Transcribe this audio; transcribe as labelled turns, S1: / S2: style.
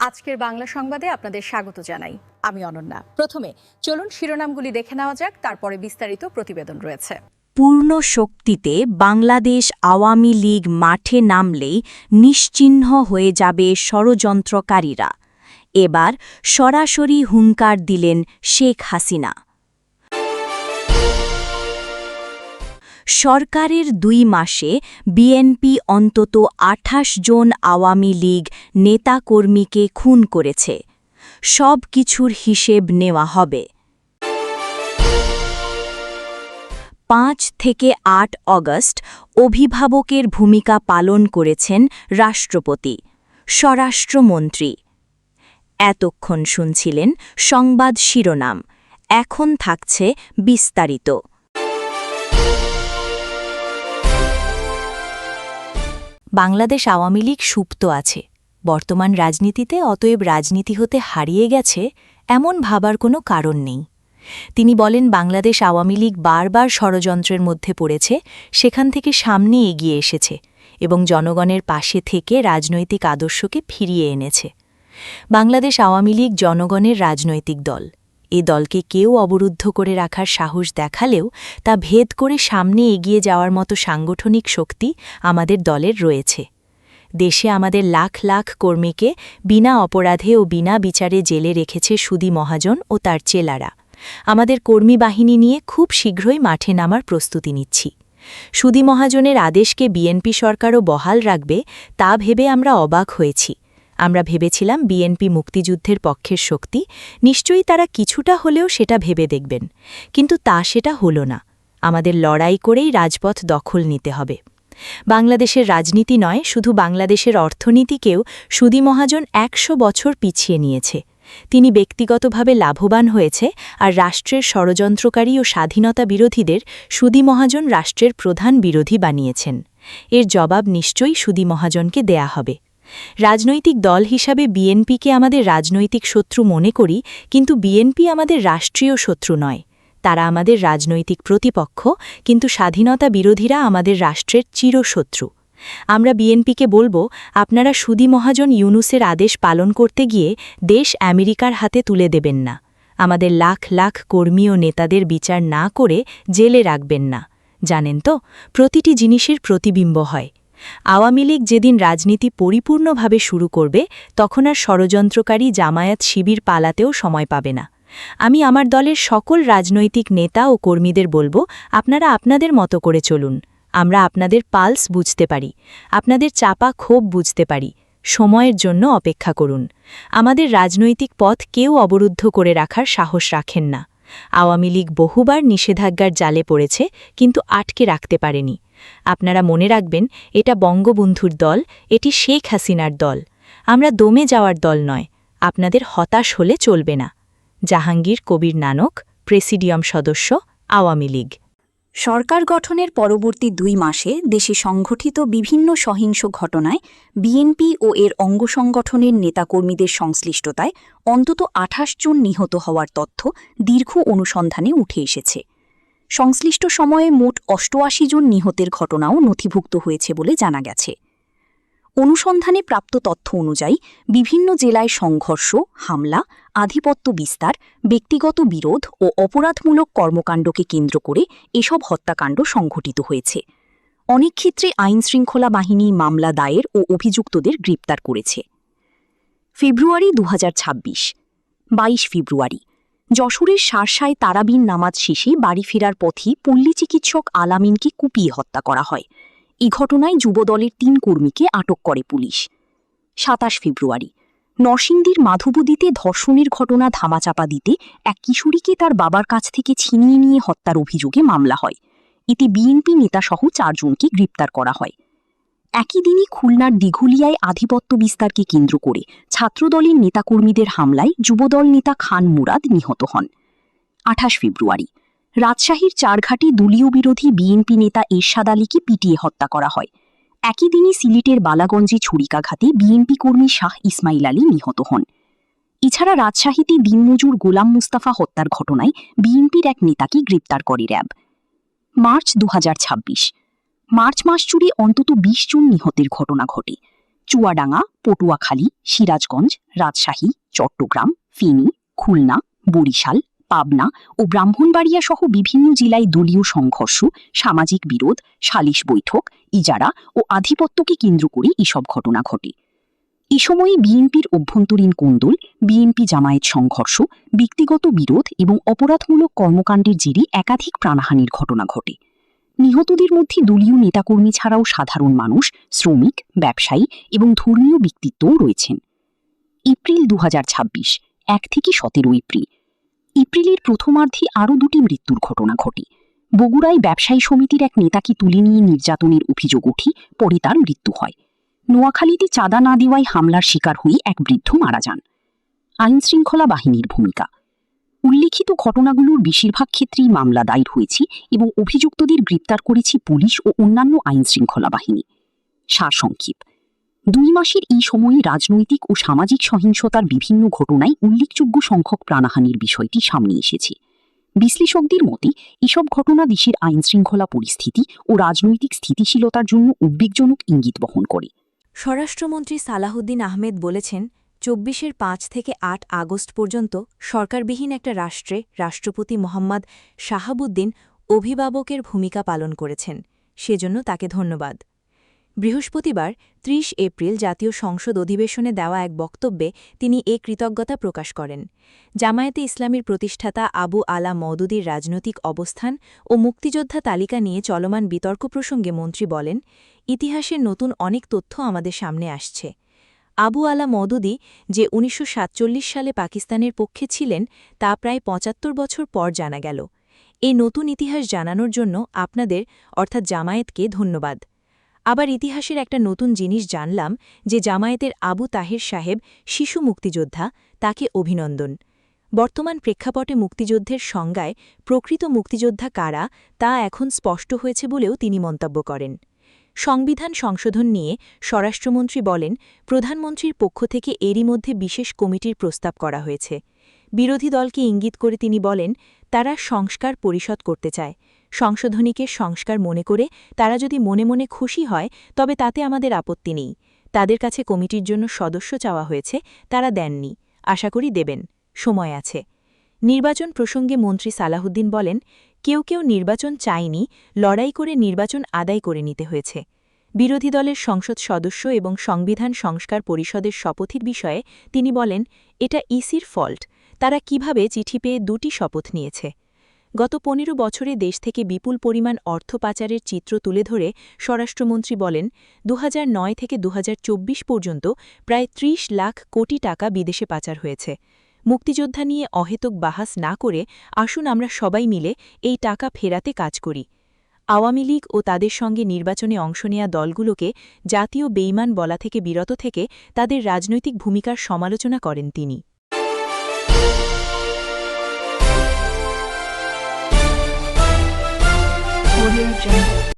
S1: আজকের বাংলা সংবাদে আপনাদের স্বাগত জানাই। আমি অনন্যা। প্রথমে চলুন শিরোনামগুলি দেখে নেওয়া যাক, তারপরে বিস্তারিত প্রতিবেদন রয়েছে।
S2: পূর্ণ শক্তিতে বাংলাদেশ আওয়ামী লীগ মাঠে নামলেই নিশ্চিহ্ন হয়ে যাবে ষড়যন্ত্রকারীরা। এবার সরাসরি হুঙ্কার দিলেন শেখ হাসিনা। সরকারের 2 মাসে বিএনপি অন্তত 28 জন আওয়ামী লীগ নেতাকর্মীকে খুন করেছে। সব কিছুর হিসেব নেওয়া হবে। 5 থেকে 8 অগস্ট অভিভাবকের ভূমিকা পালন করেছেন রাষ্ট্রপতি, স্বরাষ্ট্রমন্ত্রী। এতক্ষণ শুনছিলেন সংবাদ শিরোনাম, এখন থাকছে বিস্তারিত। বাংলাদেশ আওয়ামী লীগ সুপ্ত আছে। বর্তমান রাজনীতিতে অতএব রাজনীতি হতে হারিয়ে গেছে এমন ভাবার কোনো কারণ নেই। তিনি বলেন, বাংলাদেশ আওয়ামী লীগ বারবার ষড়যন্ত্রের মধ্যে পড়েছে, সেখান থেকে সামনে এগিয়ে এসেছে এবং জনগণের পাশে থেকে রাজনৈতিক আদর্শকে ফিরিয়ে এনেছে। বাংলাদেশ আওয়ামী লীগ জনগণের রাজনৈতিক দল। এ দলকে কেউ অবরুদ্ধ করে রাখার সাহস দেখালেও তা ভেদ করে সামনে এগিয়ে যাওয়ার মতো সাংগঠনিক শক্তি আমাদের দলের রয়েছে। দেশে আমাদের লাখ লাখ কর্মীকে বিনা অপরাধে ও বিনা বিচারে জেলে রেখেছে সুদী মহাজন ও তার চেলারা। আমাদের কর্মী বাহিনী নিয়ে খুব শীঘ্রই মাঠে নামার প্রস্তুতি নিচ্ছি। সুদী মহাজনের আদেশকে বিএনপি সরকারও বহাল রাখবে তা ভেবে আমরা অবাক হয়েছি। আমরা ভেবেছিলাম বিএনপি মুক্তিযুদ্ধের পক্ষের শক্তি, নিশ্চয়ই তারা কিছুটা হলেও সেটা ভেবে দেখবেন, কিন্তু সেটা হলো না। আমাদের লড়াই করেই রাজপথ দখল নিতে হবে। বাংলাদেশের রাজনীতি নয়, শুধু বাংলাদেশের অর্থনীতিকেও সুদী মহাজন 100 বছর পিছিয়ে নিয়েছে। তিনি ব্যক্তিগতভাবে লাভবান হয়েছে, আর রাষ্ট্রের ষড়যন্ত্রকারী ও স্বাধীনতা বিরোধীদের সুদী মহাজন রাষ্ট্রের প্রধান বিরোধী বানিয়েছেন। এর জবাব নিশ্চয়ই সুদী মহাজনকে দেয়া হবে। রাজনৈতিক দল হিসাবে বিএনপিকে আমাদের রাজনৈতিক শত্রু মনে করি, কিন্তু বিএনপি আমাদের রাষ্ট্রীয় শত্রু নয়। তারা আমাদের রাজনৈতিক প্রতিপক্ষ, কিন্তু স্বাধীনতা বিরোধীরা আমাদের রাষ্ট্রের চিরশত্রু। আমরা বিএনপিকে বলবো, আপনারা সুদী মহাজন ইউনূসের আদেশ পালন করতে গিয়ে দেশ আমেরিকার হাতে তুলে দেবেন না। আমাদের লাখ লাখ কর্মী ও নেতাদের বিচার না করে জেলে রাখবেন না। জানেন তো, প্রতিটি জিনিসের প্রতিবিম্ব হয়। আওয়ামী লীগ যেদিন রাজনীতি পরিপূর্ণভাবে শুরু করবে, তখন আর ষড়যন্ত্রকারী জামায়াত শিবির পালাতেও সময় পাবে না। আমি আমার দলের সকল রাজনৈতিক নেতা ও কর্মীদের বলবো, আপনারা আপনাদের মতো করে চলুন। আমরা আপনাদের পালস বুঝতে পারি, আপনাদের চাপা ক্ষোভ বুঝতে পারি। সময়ের জন্য অপেক্ষা করুন। আমাদের রাজনৈতিক পথ কেউ অবরুদ্ধ করে রাখার সাহস রাখেন না। আওয়ামী লীগ বহুবার নিষেধাজ্ঞার জালে পড়েছে, কিন্তু আটকে রাখতে পারেনি। আপনারা মনে রাখবেন, এটা বঙ্গবন্ধুর দল, এটি শেখ হাসিনার দল। আমরা দমে যাওয়ার দল নয়। আপনাদের হতাশ হলে চলবে না। জাহাঙ্গীর কবির নানক, প্রেসিডিয়াম সদস্য, আওয়ামী লীগ।
S3: সরকার গঠনের পরবর্তী 2 মাসে দেশে সংঘটিত বিভিন্ন সহিংস ঘটনায় বিএনপি ও এর অঙ্গ সংগঠনের নেতাকর্মীদের সংশ্লিষ্টতায় অন্তত 28 জন নিহত হওয়ার তথ্য দীর্ঘ অনুসন্ধানে উঠে এসেছে। সংশ্লিষ্ট সময়ে মোট 88 জন নিহতের ঘটনাও নথিভুক্ত হয়েছে বলে জানা গেছে। অনুসন্ধানে প্রাপ্ত তথ্য অনুযায়ী বিভিন্ন জেলায় সংঘর্ষ, হামলা, আধিপত্য বিস্তার, ব্যক্তিগত বিরোধ ও অপরাধমূলক কর্মকাণ্ডকে কেন্দ্র করে এসব হত্যাকাণ্ড সংঘটিত হয়েছে। অনেক ক্ষেত্রে আইনশৃঙ্খলা বাহিনী মামলা দায়ের ও অভিযুক্তদের গ্রেপ্তার করেছে। ফেব্রুয়ারি 2026, 22 ফেব্রুয়ারি যশোরের শার্শায় তারাবিন নামাজ শেষে বাড়ি ফেরার পথে পল্লী চিকিৎসক আলামিনকে কুপিয়ে হত্যা করা হয়। এই ঘটনায় যুবদলের 3 কর্মীকে আটক করে পুলিশ। 27 ফেব্রুয়ারি নরসিংদীর মাধবদীতে ধর্ষণের ঘটনা ধামাচাপা দিতে এক কিশোরীকে তার বাবার কাছ থেকে ছিনিয়ে নিয়ে হত্যার অভিযোগে মামলা হয়। এতে বিএনপি নেতাসহ 4 জনকে গ্রেপ্তার করা হয়। একই দিনই খুলনার দিঘুলিয়ায় আধিপত্য বিস্তারকে কেন্দ্র করে ছাত্রদলের নেতাকর্মীদের হামলায় যুবদল নেতা খান মুরাদ নিহত হন। 28 ফেব্রুয়ারি রাজশাহীর চারঘাটে দলীয় বিরোধী বিএনপি নেতা এরশাদ আলীকে পিটিয়ে হত্যা করা হয়। একই দিনই সিলেটের বালাগঞ্জে ছুরিকাঘাতে বিএনপি কর্মী শাহ ইসমাইল আলী নিহত হন। এছাড়া রাজশাহীতে দিনমজুর গোলাম মুস্তাফা হত্যার ঘটনায় বিএনপির এক নেতাকে গ্রেপ্তার করে র্যাব। মার্চ 2026, মার্চ মাস জুড়ে অন্তত 20 জন নিহতের ঘটনা ঘটে। চুয়াডাঙ্গা, পটুয়াখালী, সিরাজগঞ্জ, রাজশাহী, চট্টগ্রাম, ফেনী, খুলনা, বরিশাল, পাবনা ও ব্রাহ্মণবাড়িয়া সহ বিভিন্ন জেলায় দলীয় সংঘর্ষ, সামাজিক বিরোধ, সালিশ বৈঠক, ইজারা ও আধিপত্যকে কেন্দ্র করে এসব ঘটনা ঘটে। এ সময়ে বিএনপির অভ্যন্তরীণ কোন্দল, বিএনপি জামায়াত সংঘর্ষ, ব্যক্তিগত বিরোধ এবং অপরাধমূলক কর্মকাণ্ডের জেরে একাধিক প্রাণহানির ঘটনা ঘটে। নিহতদের মধ্যে দলীয় নেতাকর্মী ছাড়াও সাধারণ মানুষ, শ্রমিক, ব্যবসায়ী এবং ধর্মীয় ব্যক্তিত্বও রয়েছেন। এপ্রিল 2026, 1 থেকে 17 এপ্রিল। এপ্রিলের প্রথমার্ধে আরও 2টি মৃত্যুর ঘটনা ঘটে। বগুড়ায় ব্যবসায়ী সমিতির এক নেতাকে তুলে নিয়ে নির্যাতনের অভিযোগ ওঠে, পরে তার মৃত্যু হয়। নোয়াখালীতে চাঁদা না দেওয়ায় হামলার শিকার হয়ে এক বৃদ্ধ মারা যান। আইনশৃঙ্খলা বাহিনীর ভূমিকা। উল্লেখিত ঘটনাগুলোর বেশিরভাগ ক্ষেত্রেই মামলা দায়ের হয়েছে এবং অভিযুক্তদের গ্রেপ্তার করেছে পুলিশ ও অন্যান্য আইনশৃঙ্খলা বাহিনী। সারসংক্ষেপ: 2 মাসের এই সময়ে রাজনৈতিক ও সামাজিক সহিংসতার বিভিন্ন ঘটনায় উল্লেখযোগ্য সংখ্যক প্রাণহানির বিষয়টি সামনে এসেছে। বিশ্লেষকদের মতে এসব ঘটনা দেশের আইনশৃঙ্খলা পরিস্থিতি ও রাজনৈতিক স্থিতিশীলতার জন্য উদ্বেগজনক ইঙ্গিত বহন করে।
S2: স্বরাষ্ট্রমন্ত্রী সালাহুদ্দিন আহমেদ বলেছেন, 24-এর 5 থেকে 8 আগস্ট পর্যন্ত সরকারবিহীন একটা রাষ্ট্রে রাষ্ট্রপতি মোহাম্মদ শাহাবুদ্দিন অভিভাবকের ভূমিকা পালন করেছেন, সেজন্য তাকে ধন্যবাদ। বৃহস্পতিবার 30 এপ্রিল জাতীয় সংসদ অধিবেশনে দেওয়া এক বক্তব্যে তিনি এ কৃতজ্ঞতা প্রকাশ করেন। জামায়াতে ইসলামীর প্রতিষ্ঠাতা আবু আলা মওদুদীর রাজনৈতিক অবস্থান ও মুক্তিযোদ্ধা তালিকা নিয়ে চলমান বিতর্ক প্রসঙ্গে মন্ত্রী বলেন, ইতিহাসের নতুন অনেক তথ্য আমাদের সামনে আসছে। আবু আলা মওদুদী যে 1947 সালে পাকিস্তানের পক্ষে ছিলেন তা প্রায় 75 বছর পর জানা গেল। এই নতুন ইতিহাস জানানোর জন্য আপনাদের অর্থাৎ জামায়াতকে ধন্যবাদ। আবার ইতিহাসের একটা নতুন জিনিস জানলাম যে জামায়াতের আবু তাহের সাহেব শিশু মুক্তিযোদ্ধা, তাকে অভিনন্দন। বর্তমান প্রেক্ষাপটে মুক্তিযুদ্ধের সংজ্ঞায় প্রকৃত মুক্তিযোদ্ধা কারা তা এখন স্পষ্ট হয়েছে বলেও তিনি মন্তব্য করেন। সংবিধান সংশোধন নিয়ে স্বরাষ্ট্রমন্ত্রী বলেন, প্রধানমন্ত্রীর পক্ষ থেকে এরই মধ্যে বিশেষ কমিটির প্রস্তাব করা হয়েছে। বিরোধী দলকে ইঙ্গিত করে তিনি বলেন, তারা সংস্কার পরিষদ করতে চায়। সংশোধনীকে সংস্কার মনে করে তারা যদি মনে মনে খুশি হয় তবে তাতে আমাদের আপত্তি নেই। তাদের কাছে কমিটির জন্য সদস্য চাওয়া হয়েছে, তারা দেননি, আশা করি দেবেন, সময় আছে। নির্বাচন প্রসঙ্গে মন্ত্রী সালাহুদ্দিন বলেন, কেউ কেউ নির্বাচন চায়নি, লড়াই করে নির্বাচন আদায় করে নিতে হয়েছে। বিরোধী দলের সংসদ সদস্য এবং সংবিধান সংস্কার পরিষদের শপথের বিষয়ে তিনি বলেন, এটা ইসির ফল্ট, তারা কিভাবে চিঠি পেয়ে 2টি শপথ নিয়েছে। গত 15 বছরে দেশ থেকে বিপুল পরিমাণ অর্থ পাচারের চিত্র তুলে ধরে স্বরাষ্ট্রমন্ত্রী বলেন, 2009 থেকে 2024 পর্যন্ত প্রায় 30 লাখ কোটি টাকা বিদেশে পাচার হয়েছে। মুক্তিযোদ্ধা নিয়ে অহেতুক বাহাস না করে আসুন আমরা সবাই মিলে এই টাকা ফেরাতে কাজ করি। আওয়ামী লীগ ও তাদের সঙ্গে নির্বাচনে অংশ নেয়া দলগুলোকে জাতীয় বেইমান বলা থেকে বিরত থেকে তাদের রাজনৈতিক ভূমিকার সমালোচনা করেন তিনি।